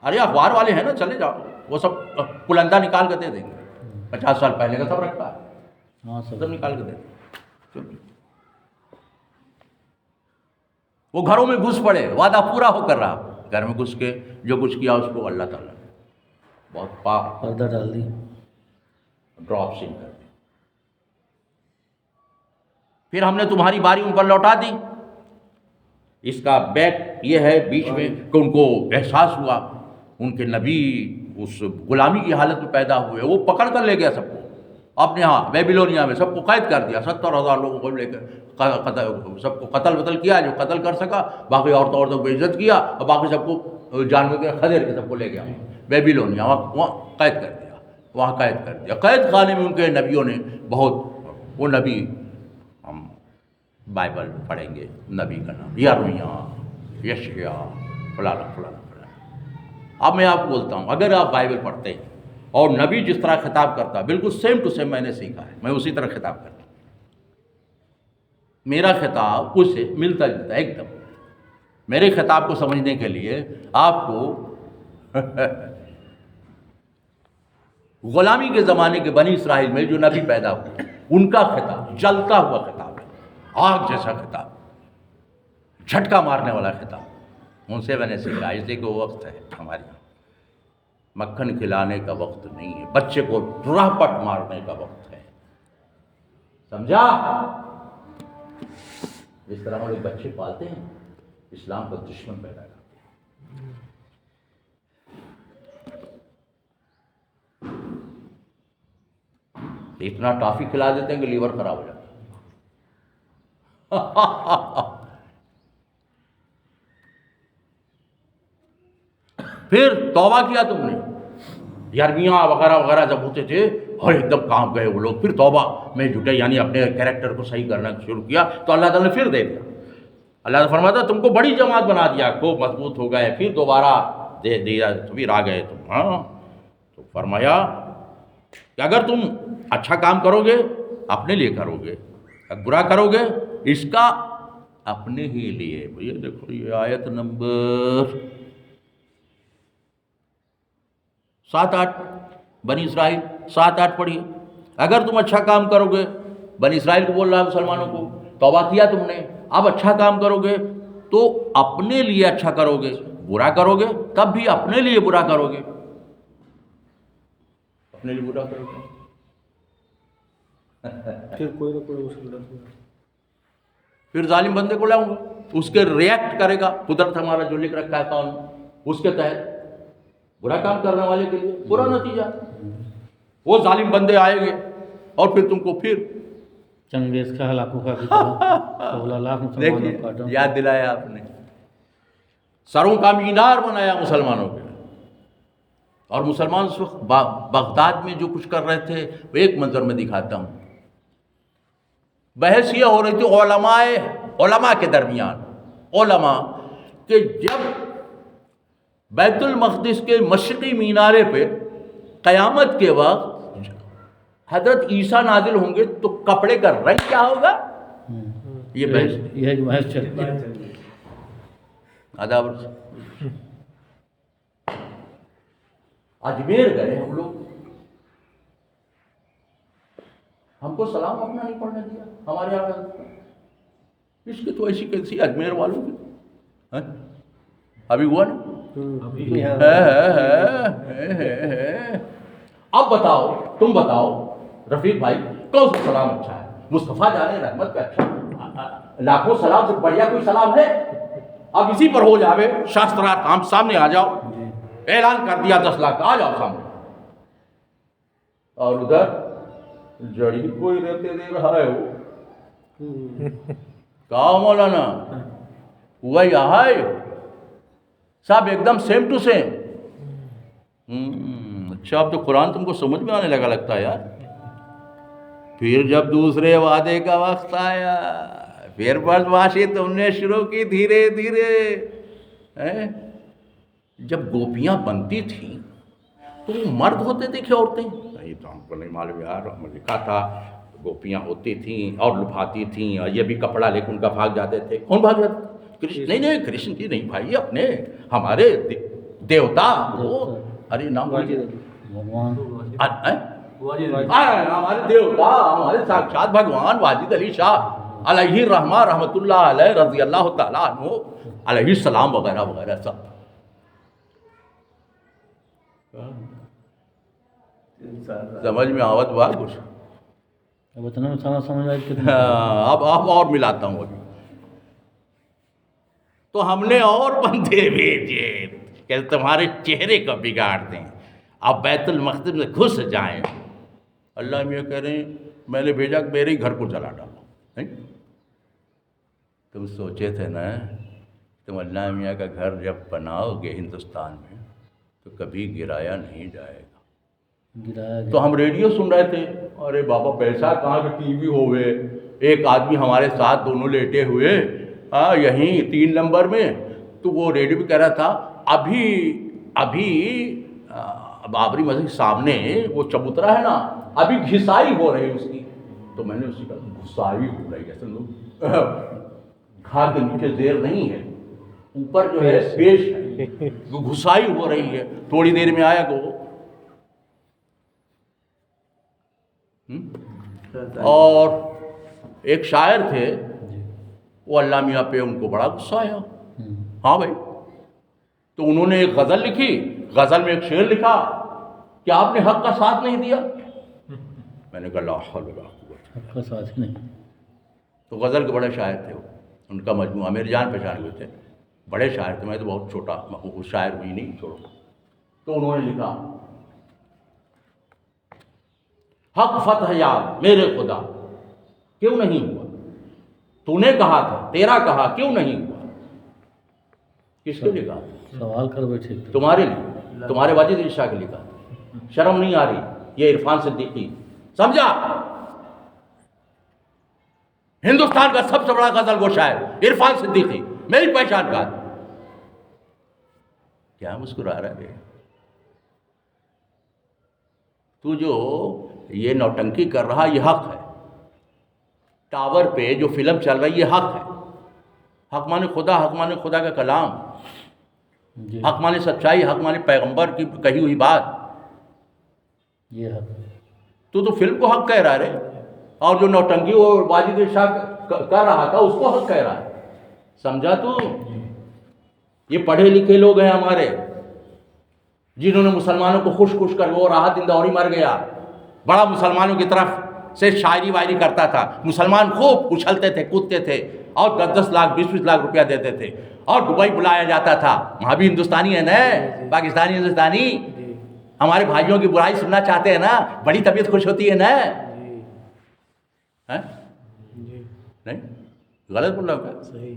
ارے اخبار والے ہیں نا, چلے جاؤ, وہ سب پلندہ نکال کے دے دیں گے. 50 سال پہلے کا سب رکھا ہے, ہاں سب نکال کے دے دیں. وہ گھروں میں گھس پڑے, وعدہ پورا ہو کر رہا, گھر میں گھس کے جو کچھ کیا اس کو اللہ تعالیٰ نے بہت پاک پردہ ڈال دی, ڈراپ سین کر دی. پھر ہم نے تمہاری باری ان پر لوٹا دی. اس کا بیک یہ ہے بیچ میں کہ ان کو احساس ہوا ان کے نبی اس غلامی کی حالت میں پیدا ہوئے, وہ پکڑ کر لے گیا سب کو اپنے ہاں بیبیلونیا میں, سب کو قید کر دیا. 70,000 لوگوں کو لے کر سب کو قتل کیا, جو قتل کر سکا. باقی عورتوں کو عزت کیا, اور باقی سب کو جانور کے خدیر کے سب کو لے گیا بیبیلونیا, وہاں قید کر دیا, وہاں قید کر دیا. قید خانے میں ان کے نبیوں نے بہت, وہ نبی ہم بائبل پڑھیں گے, نبی کا نام یرمیہ, یشعیاء, فلانا فلانا فلانا. اب میں آپ کو بولتا ہوں, اگر آپ بائبل پڑھتے ہیں اور نبی جس طرح خطاب کرتا, بالکل سیم ٹو سیم میں نے سیکھا ہے, میں اسی طرح خطاب کرتا ہوں. میرا خطاب اس سے ملتا جلتا ہے ایک دم. میرے خطاب کو سمجھنے کے لیے آپ کو غلامی کے زمانے کے بنی اسرائیل میں جو نبی پیدا ہوئے ان کا خطاب جلتا ہوا خطاب ہے, آگ جیسا خطاب, جھٹکا مارنے والا خطاب. ان سے میں نے سیکھا, اس لیے کہ وہ وقت ہے ہمارے یہاں مکھن کھلانے کا وقت نہیں ہے, بچے کو راہپٹ مارنے کا وقت ہے. سمجھا؟ جس طرح ہم لوگ بچے پالتے ہیں, اسلام کا دشمن پیدا کرتے ہیں. اتنا ٹافی کھلا دیتے ہیں کہ لیور خراب ہو جاتا ہے. پھر توبہ کیا تم نے, یرمیہ وغیرہ وغیرہ جب ہوتے تھے اور ایک دم کام گئے وہ لوگ, پھر توبہ میں جھٹے, یعنی اپنے کیریکٹر کو صحیح کرنا شروع کیا, تو اللہ تعالیٰ نے پھر دے دیا. اللہ نے فرمایا تم کو بڑی جماعت بنا دیا, خوب مضبوط ہو گئے, پھر دوبارہ دے دیا, پھر آ گئے تم. ہاں, تو فرمایا کہ اگر تم اچھا کام کرو گے اپنے لیے کرو گے, برا کرو گے اس کا اپنے ہی لیے. یہ دیکھو, یہ آیت نمبر 7-8 بنی اسرائیل 7-8 پڑھیے. اگر تم اچھا کام کرو گے, بنی اسرائیل کو بول رہا ہے مسلمانوں کو, توبہ کیا تم نے, اب اچھا کام کرو گے تو اپنے لیے اچھا کرو گے, برا کرو گے تب بھی اپنے لیے برا کرو گے, اپنے لیے برا کرو گے. پھر کوئی نہ کوئی مشکل ہے. پھر ظالم بندے کو لاؤں گا, اس کے ریئیکٹ کرے گا, قدرت ہمارا جو لکھ رکھا ہے قانون, اس کے تحت برا کام کرنے والے کے لیے برا نتیجہ. وہ ظالم بندے آئیں گے اور پھر تم کو پھر چنگیز کا ہلاکوں کا بھی طرح 16 لاکھ مسلمانوں کا دیکھیے, یاد دلایا آپ نے, سروں کا مینار بنایا مسلمانوں کے. اور مسلمان اس وقت بغداد میں جو کچھ کر رہے تھے وہ ایک منظر میں دکھاتا ہوں. بحث یہ ہو رہی تھی علماء کے درمیان, علماء کہ جب بیت المقدس کے مشرقی مینارے پہ قیامت کے وقت حضرت عیسیٰ نازل ہوں گے تو کپڑے کا رنگ کیا ہوگا؟ یہ بحث یہ ایک بحث چلتی ہے. آداب. اجمیر گئے ہم لوگ، ہم کو سلام اپنا نہیں پڑھنے دیا ہمارے یہاں. اس کی تو ایسی کیسی اجمیر والوں کی ہاں؟ ابھی ہوا نا. اب بتاؤ، تم بتاؤ رفیق بھائی، کون سا سلام اچھا ہے؟ مصطفیٰ جانے رحمت کا اچھا لاکھوں سلام سے بڑھیا کوئی سلام ہے؟ اب اسی پر ہو جاوے شاسترات کام، سامنے آ جاؤ، اعلان کر دیا 10 لاکھ کا، آ جاؤ سامنے. اور ادھر جڑی کوئی رہتے دے رہا ہے وہ کہا مولانا ہوا یہاں ہے صاحب ایک دم سیم ٹو سیم. اچھا اب تو قرآن تم کو سمجھ میں آنے لگا لگتا ہے یار. پھر جب دوسرے وعدے کا وقت آیا، پھر بدماشی تم نے شروع کی دھیرے دھیرے. جب گوپیاں بنتی تھیں تو وہ مرد ہوتے تھے کہ عورتیں؟ نہیں تو ہم کو نہیں معلوم یار، ہم نے لکھا تھا گوپیاں ہوتی تھیں اور لبھاتی تھیں، اور یہ بھی کپڑا لے کے ان کا بھاگ جاتے تھے. کون بھاگ جاتے تھے؟ نہیں کرشن جی نہیں بھائی، اپنے ہمارے دیوتا وہ، ارے نام بھگوان ہمارے دیوتا، ہمارے ساکشات بھگوان واجد علی شاہ علیہ الرحمہ رحمۃ اللہ علیہ رضی اللہ تعالیٰ عنہ علیہ السلام وغیرہ وغیرہ سب. سمجھ میں آوت ہوا کچھ؟ اب اتنا میں سمجھ آئے کتنا. اب اور ملاتا ہوں ابھی. تو ہم نے اور بندے بھیجے کہ تمہارے چہرے کو بگاڑ دیں، اب بیت المقدس میں گھس جائیں. اللہ میاں کہہ رہے ہیں میں نے بھیجا کہ میرے ہی گھر کو جلا ڈالا. تم سوچے تھے نا تم اللہ میاں کا گھر جب بناؤ گے ہندوستان میں تو کبھی گرایا نہیں جائے گا. گرایا گیا. تو ہم ریڈیو سن رہے تھے، ارے بابا پیسہ کہاں کہ ٹی وی ہوئے. ایک آدمی ہمارے ساتھ دونوں لیٹے ہوئے یہیں 3 نمبر میں، تو وہ ریڈیو بھی کہہ رہا تھا ابھی بابری مسجد سامنے وہ چبوترا ہے نا، ابھی گھسائی ہو رہی اس کی. تو میں نے اسی کا گھسائی ہو رہی ہے، سن گھا کے نیچے زیر نہیں ہے، اوپر جو ہے پیش ہے، گھسائی ہو رہی ہے. تھوڑی دیر میں آیا کہ اور ایک شاعر تھے وہ اللہ میاں پہ ان کو بڑا غصہ آیا. ہاں بھائی، تو انہوں نے ایک غزل لکھی، غزل میں ایک شعر لکھا کہ آپ نے حق کا ساتھ نہیں دیا. میں نے کہا لا حول ولا قوت. حق کا ساتھ نہیں. تو غزل کے بڑے شاعر تھے وہ، ان کا مجموعہ میرے جان پہچان ہوئے تھے، بڑے شاعر تھے، میں تو بہت چھوٹا شاعر ہوئی نہیں چھوڑو. تو انہوں نے لکھا حق فتح یاد میرے خدا کیوں نہیں ہوا، تو نے کہا تھا تیرا کہا کیوں نہیں ہوا. کس کے لکھا؟ سوال کر بیٹھے. تمہارے لیے، تمہارے واجد علی شاہ کے لکھا. شرم نہیں آ رہی؟ یہ عرفان صدیقی سمجھا، ہندوستان کا سب سے بڑا غزل گو شاعر عرفان صدیقی، میری پہچان کا. کیا مسکرا رہا ہے؟ تو جو یہ نوٹنکی کر رہا یہ حق ہے. ٹاور پہ جو فلم چل رہی ہے حق ہے. حق مانے خدا، حق مانے خدا کا کلام، حق مانے سچائی، حق مانے پیغمبر کی کہی ہوئی بات. یہ حق تو فلم کو حق کہہ رہا ہے، اور جو نوٹنکی وہ واجد شاہ کر رہا تھا اس کو حق کہہ رہا ہے. سمجھا تو؟ یہ پڑھے لکھے لوگ ہیں ہمارے، جنہوں نے مسلمانوں کو خوش کر وہ راحت اندوری مر گیا، بڑا مسلمانوں کی طرف سے شاعری وائری کرتا تھا. مسلمان خوب اچھلتے تھے، کودتے تھے، اور 10 لاکھ 20 لاکھ روپیہ دیتے تھے، اور دبئی بلایا جاتا تھا. وہاں بھی ہندوستانی ہے نا، پاکستانی ہندوستانی، ہمارے بھائیوں کی برائی سننا چاہتے ہیں نا، بڑی طبیعت خوش ہوتی ہے نا. نہیں غلط بول رہا ہوں کیا؟ صحیح.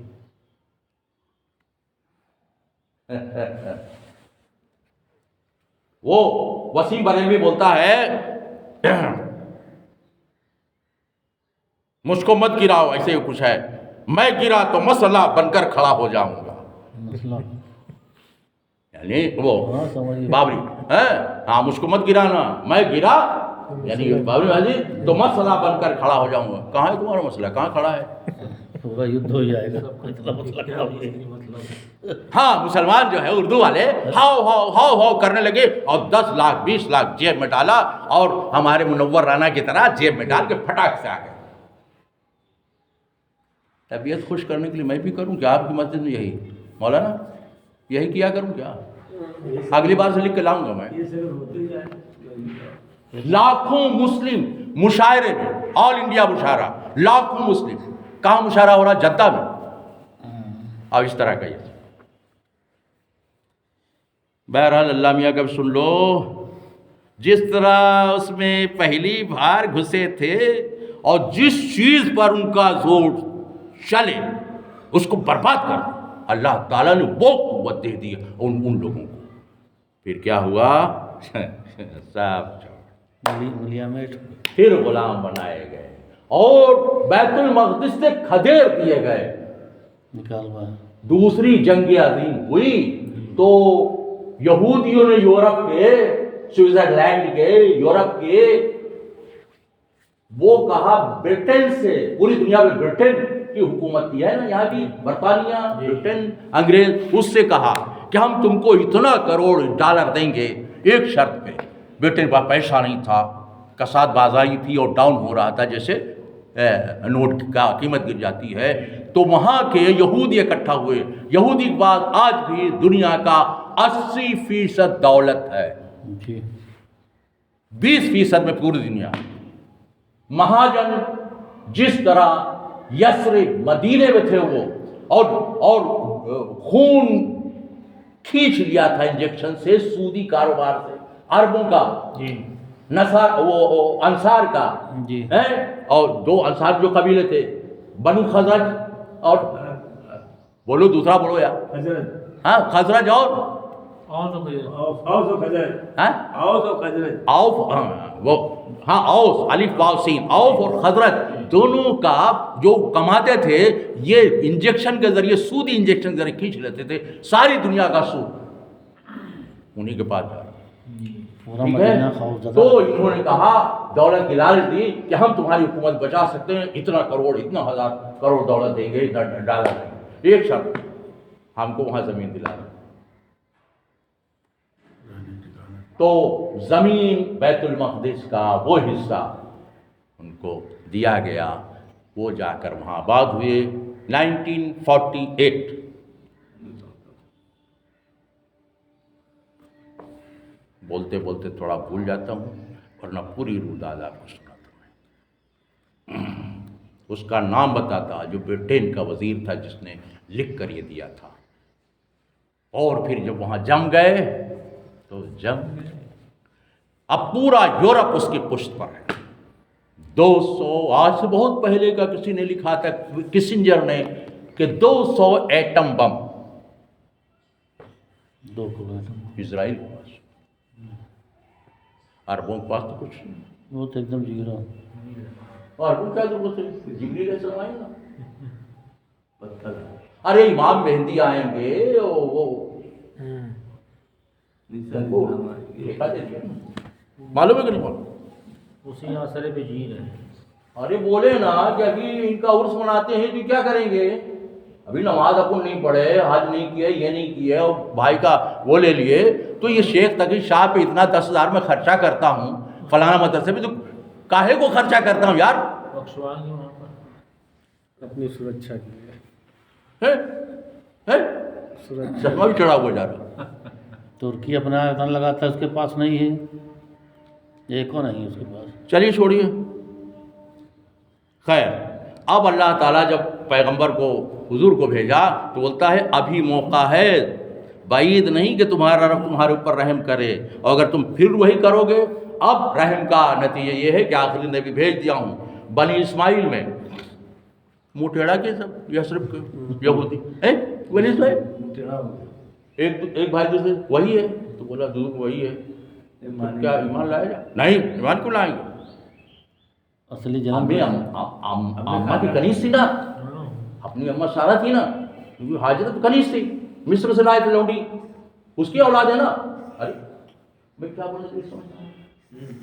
وہ وسیم بریلوی بولتا ہے مجھ کو مت گراؤ، ایسے ہی کچھ ہے، میں گرا تو مسئلہ بن کر کھڑا ہو جاؤں گا. مسئلہ یعنی وہ ہاں سمجھ گئے. بابری ہاں مجھ کو مت گرانا، میں گرا یعنی بابری مسجد تو مسئلہ بن کر کھڑا ہو جاؤں گا. کہاں ہے تمہارا مسئلہ، کہاں کھڑا ہے؟ پورا یدھ ہو جائے گا. اتنا مسئلہ کیا ہو گیا. ہاں مسلمان جو ہے اردو والے ہاؤ ہاؤ ہاؤ ہاؤ کرنے لگے اور 10 لاکھ 20 لاکھ جیب میں ڈالا اور ہمارے منور رانا کی طرح جیب میں ڈال کے پھٹاک سے آ گئے. طبیعت خوش کرنے کے لیے میں بھی کروں کیا آپ کی مسجد میں یہی مولانا یہی کیا کروں کیا؟ اگلی بار سے لکھ کے لاؤں گا میں. لاکھوں مسلم مشاعرے میں، آل انڈیا مشاعرہ، لاکھوں مسلم. کہاں مشاعرہ ہو رہا؟ جدہ میں. اب اس طرح کا یہ بہرحال اللہ میاں کا سن لو، جس طرح اس میں پہلی بار گھسے تھے اور جس چیز پر ان کا زور چلے اس کو برباد کر دیا. اللہ تعالیٰ نے وہ قوت دے دی ان لوگوں کو. پھر کیا ہوا؟ صاحب پھر غلام بنائے گئے اور بیت المقدس سے کھدیر دیے گئے. نکالوا دوسری جنگ عظیم ہوئی تو یہودیوں نے یورپ کے، سوئٹزرلینڈ کے، یورپ کے، وہ کہا برٹن سے، پوری دنیا میں برٹن کی حکومت کی ہے نا یہاں بھی، برطانیہ، برٹن، انگریز، اس سے کہا کہ ہم تم کو اتنا کروڑ ڈالر دیں گے ایک شرط پہ. برٹن کے پاس پیسہ نہیں تھا، کساد بازاری تھی اور ڈاؤن ہو رہا تھا، جیسے نوٹ کا قیمت گر جاتی ہے. تو وہاں کے یہودی اکٹھا ہوئے. یہودی کے بعد آج بھی دنیا کا 80% دولت ہے، 20% میں پوری دنیا. مہاجن جس طرح یثرب مدینے میں تھے وہ اور خون کھینچ لیا تھا انجیکشن سے، سودی کاروبار سے، عربوں کا، وہ انصار کا، اور 2 انصار جو قبیلے تھے، بنو خزرج اور بولو دوسرا بولو یا ہاں خزرج اور اوس، الف واو سین، اوف اور خزرج دونوں کا جو کماتے تھے یہ انجیکشن کے ذریعے، سودی انجیکشن کے ذریعے کھینچ لیتے تھے ساری دنیا کا سود انہی کے پاس جا رہا. ٹھیک ہے، تو انہوں نے کہا دولت کی لالچ دی کہ ہم تمہاری حکومت بچا سکتے ہیں، اتنا کروڑ، اتنا 1000 کروڑ دولت دیں گے، اتنا ڈالر دیں گے، ایک شرط ہم کو وہاں زمین دلا دیں. تو زمین بیت المقدس کا وہ حصہ ان کو دیا گیا، وہ جا کر وہاں آباد ہوئے 1948. بولتے بولتے تھوڑا بھول جاتا ہوں ورنہ پوری روداد آپ کو سناتا ہوں. اس کا نام بتاتا جو برٹن کا وزیر تھا جس نے لکھ کر یہ دیا تھا. اور پھر جب وہاں جم گئے تو جم گئے. اب پورا یورپ اس کی پشت پر ہے. 200 آج سے بہت پہلے کا کسی نے لکھا تھا، کسنجر نے، کہ 200 ایٹم بم اسرائیل کے پاس، عربوں کے پاس تو کچھ نہیں. وہ تو ایک دم جیرو. اور عربوں کیا ضرورت ہے؟ جبریل علیہ السلام آئیں گا پتھر. ارے امام مہدی آئیں گے، وہ معلوم ہے کہ نہیں معلوم؟ اسی آسرے پہ جی رہے ہیں. ارے بولے نا کہ ابھی ان کا عرس مناتے ہیں تو کیا کریں گے؟ ابھی نماز اپن نہیں پڑھے، حج نہیں کیے، یہ نہیں کیے، اور بھائی کا وہ لے لیے تو یہ شیخ تقی شاہ پہ اتنا 10,000 میں خرچہ کرتا ہوں، فلانا مدرسے پہ، تو کاہے کو خرچہ کرتا ہوں یار؟ بخشوائیں گے وہاں پر اپنی سرکشا کے لیے. چشمہ بھی چڑھا ہوا جا رہا. ترکی اپنا اتنا لگاتا ہے، اس کے پاس نہیں ہے، ایک کو نہیں ہے اس کے پاس. چلیے چھوڑیے. خیر، اب اللہ تعالیٰ جب پیغمبر کو، حضور کو بھیجا تو بولتا ہے ابھی موقع ہے، بعید نہیں کہ تمہارا رب تمہارے اوپر رحم کرے، اور اگر تم پھر وہی کرو گے. اب رحم کا نتیجہ یہ ہے کہ آخری نبی بھیج دیا ہوں. بنی اسماعیل میں منہ ٹیڑھا کے سب یثرب کے یہودی، بنی اسماعیل ایک بھائی دوسرے وہی ہے تو بولا دور وہی ہے، کیا ایمان لائے جا؟ نہیں، ایمان کیوں لائیں گے؟ اصلی جنم اماں کی کنیز تھی نا، اپنی اماں سارا تھی نا، حاجرہ تو کنیز تھی، مصر سے لائے تھے لونڈی، اس کی اولاد ہے نا. ارے میں کیا بول رہا ہوں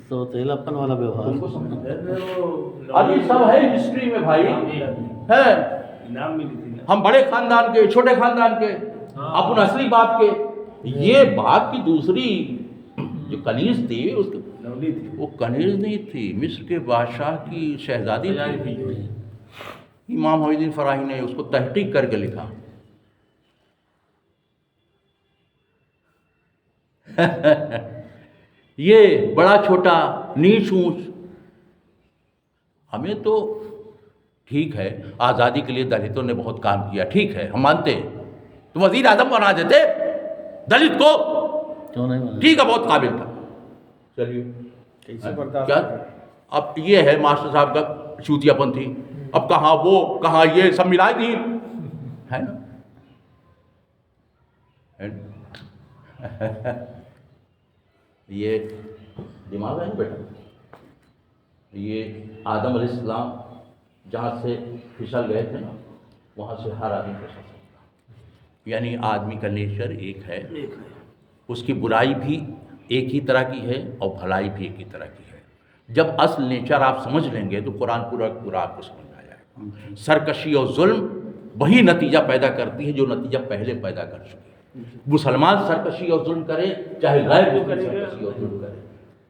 تو تیلاپن والا ویوہار. تم کو سمجھ ابھی سب ہے ہسٹری میں بھائی ہے. ہم بڑے خاندان کے چھوٹے خاندان کے اپن اصلی باپ کے. یہ باپ کی دوسری جو کنیز تھی اس وہ کنیز نہیں تھی، مصر کے بادشاہ کی شہزادی تھی. امام محی الدین فراہی نے اس کو تحقیق کر کے لکھا. یہ بڑا چھوٹا نیچ اونچ ہمیں تو ٹھیک ہے، آزادی کے لیے دلتوں نے بہت کام کیا، ٹھیک ہے ہم مانتے ہیں. تو وزیر اعظم بنا دیتے دلت کو، کیوں نہیں بنا؟ ٹھیک ہے بہت قابل تھا. چلیے کیسے برداشت کیا اب یہ ہے ماسٹر صاحب کا چوتیا پن تھی. اب کہاں وہ کہاں یہ سب ملا دی ہے نا. یہ دماغ ہے نا بیٹا. یہ آدم علیہ السلام جہاں سے پھسل گئے تھے نا وہاں سے ہر آدمی پھسل سکتا. یعنی آدمی کا نیچر ایک ہے، اس کی برائی بھی ایک ہی طرح کی ہے اور بھلائی بھی ایک ہی طرح کی ہے. جب اصل نیچر آپ سمجھ لیں گے تو قرآن پورا پورا آپ کو سمجھ میں آ جائے گا. سرکشی اور ظلم وہی نتیجہ پیدا کرتی ہے جو نتیجہ پہلے پیدا کر چکی ہے. مسلمان سرکشی اور ظلم کرے چاہے غیر مسلم سرکشی اور ظلم کرے،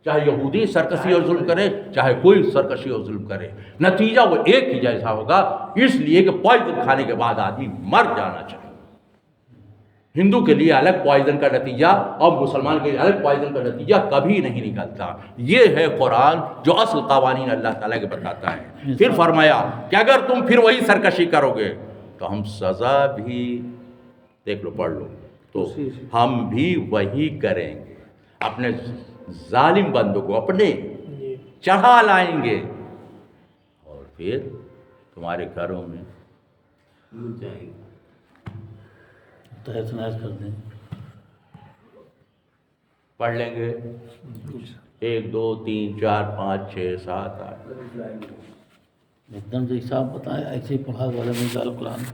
چاہے یہودی سرکشی اور ظلم کرے چاہے کوئی سرکشی اور ظلم کرے، نتیجہ وہ ایک ہی جیسا ہوگا. اس لیے کہ پوائزن کھانے کے بعد آدمی مر جانا چاہیے. ہندو کے لیے الگ پوائزن کا نتیجہ اور مسلمان کے لیے الگ پوائزن کا نتیجہ کبھی نہیں نکلتا. یہ ہے قرآن جو اصل قوانین اللہ تعالیٰ کے بتاتا ہے. پھر فرمایا کہ اگر تم پھر وہی سرکشی کرو گے تو ہم سزا بھی دیکھ لو پڑھ لو تو ہم بھی وہی کریں گے. اپنے ظالم بندوں کو اپنے چڑھا لائیں گے اور پھر تمہارے گھروں میں تحس نحس کر دیں. پڑھ لیں گے 1 2 3 4 5 6 7 8. ایک دم جو حساب بتایا ایسے ہی پڑھا والا میں ذال قرآن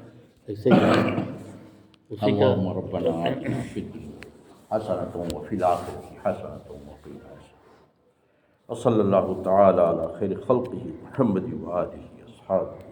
ایسے ہی اسی کا اللهم ربنا آتنا في الدنيا حسنة وفي الآخرة حسنة وقنا عذاب النار. وصلى الله تعالى على خير خلقه محمد وآله وأصحابه